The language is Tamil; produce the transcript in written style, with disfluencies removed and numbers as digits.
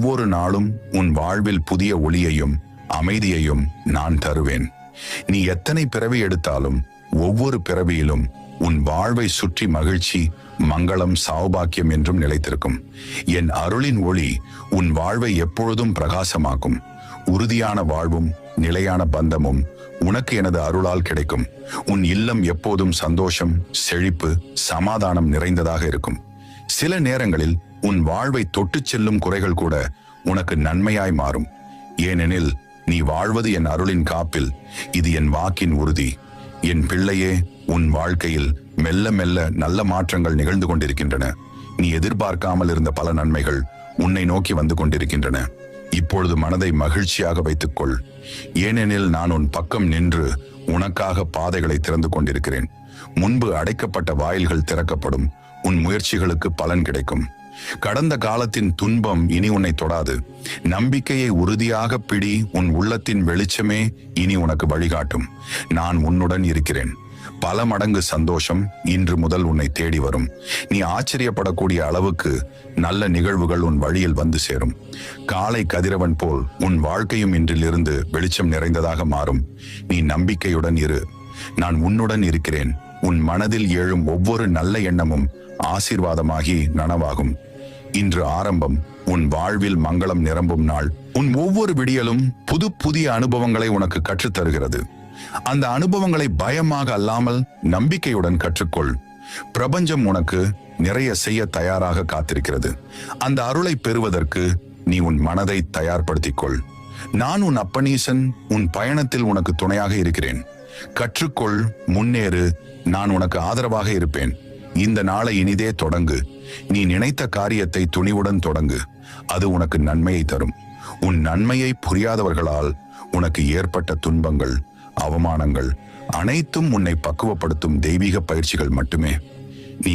ஒவ்வொரு நாளும் உன் வாழ்வில் புதிய ஒளியையும் அமைதியையும் நான் தருவேன். நீ எத்தனை பிறவி எடுத்தாலும் ஒவ்வொரு பிறவியிலும் உன் வாழ்வை சுற்றி மகிழ்ச்சி, மங்களம், சௌபாக்கியம் என்றும் நிலைத்திருக்கும். என் அருளின் ஒளி உன் வாழ்வை எப்பொழுதும் பிரகாசமாக்கும். உறுதியான வாழ்வும் நிலையான பந்தமும் உனக்கு எனது அருளால் கிடைக்கும். உன் இல்லம் எப்போதும் சந்தோஷம், செழிப்பு, சமாதானம் நிறைந்ததாக இருக்கும். சில நேரங்களில் உன் வாழ்வை தொட்டுச் செல்லும் குறைகள் கூட உனக்கு நன்மையாய் மாறும். ஏனெனில் நீ வாழ்வது என் அருளின் காப்பில். இது என் வாக்கின் உறுதி. என் பிள்ளையே, உன் வாழ்க்கையில் மெல்ல மெல்ல நல்ல மாற்றங்கள் நிகழ்ந்து கொண்டிருக்கின்றன. நீ எதிர்பார்க்காமல் இருந்த பல நன்மைகள் உன்னை நோக்கி வந்து கொண்டிருக்கின்றன. இப்பொழுது மனதை மகிழ்ச்சியாக வைத்துக்கொள். ஏனெனில் நான் உன் பக்கம் நின்று உனக்காக பாதைகளை திறந்து கொண்டிருக்கிறேன். முன்பு அடைக்கப்பட்ட வாயில்கள் திறக்கப்படும். உன் முயற்சிகளுக்கு பலன் கிடைக்கும். கடந்த காலத்தின் துன்பம் இனி உன்னை தொடாது. நம்பிக்கையை உறுதியாக பிடி. உன் உள்ளத்தின் வெளிச்சமே இனி உனக்கு வழிகாட்டும். நான் உன்னுடன் இருக்கிறேன். பல மடங்கு சந்தோஷம் இன்று முதல் உன்னை தேடி வரும். நீ ஆச்சரியப்படக்கூடிய அளவுக்கு நல்ல நிகழ்வுகள் உன் வழியில் வந்து சேரும். காலை கதிரவன் போல் உன் வாழ்க்கையும் இன்றிலிருந்து வெளிச்சம் நிறைந்ததாக மாறும். நீ நம்பிக்கையுடன் இரு. நான் உன்னுடன் இருக்கிறேன். உன் மனதில் எழும் ஒவ்வொரு நல்ல எண்ணமும் ஆசீர்வாதமாகி நனவாகும். இன்று ஆரம்பம். உன் வாழ்வில் மங்களம் நிரம்பும் நாள். உன் ஒவ்வொரு விடியலும் புதிய அனுபவங்களை உனக்கு கற்றுத்தருகிறது. அந்த அனுபவங்களை பயமாக அல்லாமல் நம்பிக்கையுடன் கற்றுக்கொள். பிரபஞ்சம் உனக்கு நிறைய செய்ய தயாராக காத்திருக்கிறது. அந்த அருளை பெறுவதற்கு நீ உன் மனதை தயார்படுத்திக் கொள். நான் உன் அப்பனீசன். உன் பயணத்தில் உனக்கு துணையாக இருக்கிறேன். கற்றுக்கொள், முன்னேறு. நான் உனக்கு ஆதரவாக இருப்பேன். இந்த நாளை இனிதே தொடங்கு. நீ நினைத்த காரியத்தை துணிவுடன் தொடங்கு. அது உனக்கு நன்மையை தரும். உன் நன்மையை புரியாதவர்களால் உனக்கு ஏற்பட்ட துன்பங்கள், அவமானங்கள் அனைத்தும் உன்னை பக்குவப்படுத்தும் தெய்வீக பயிற்சிகள் மட்டுமே. நீ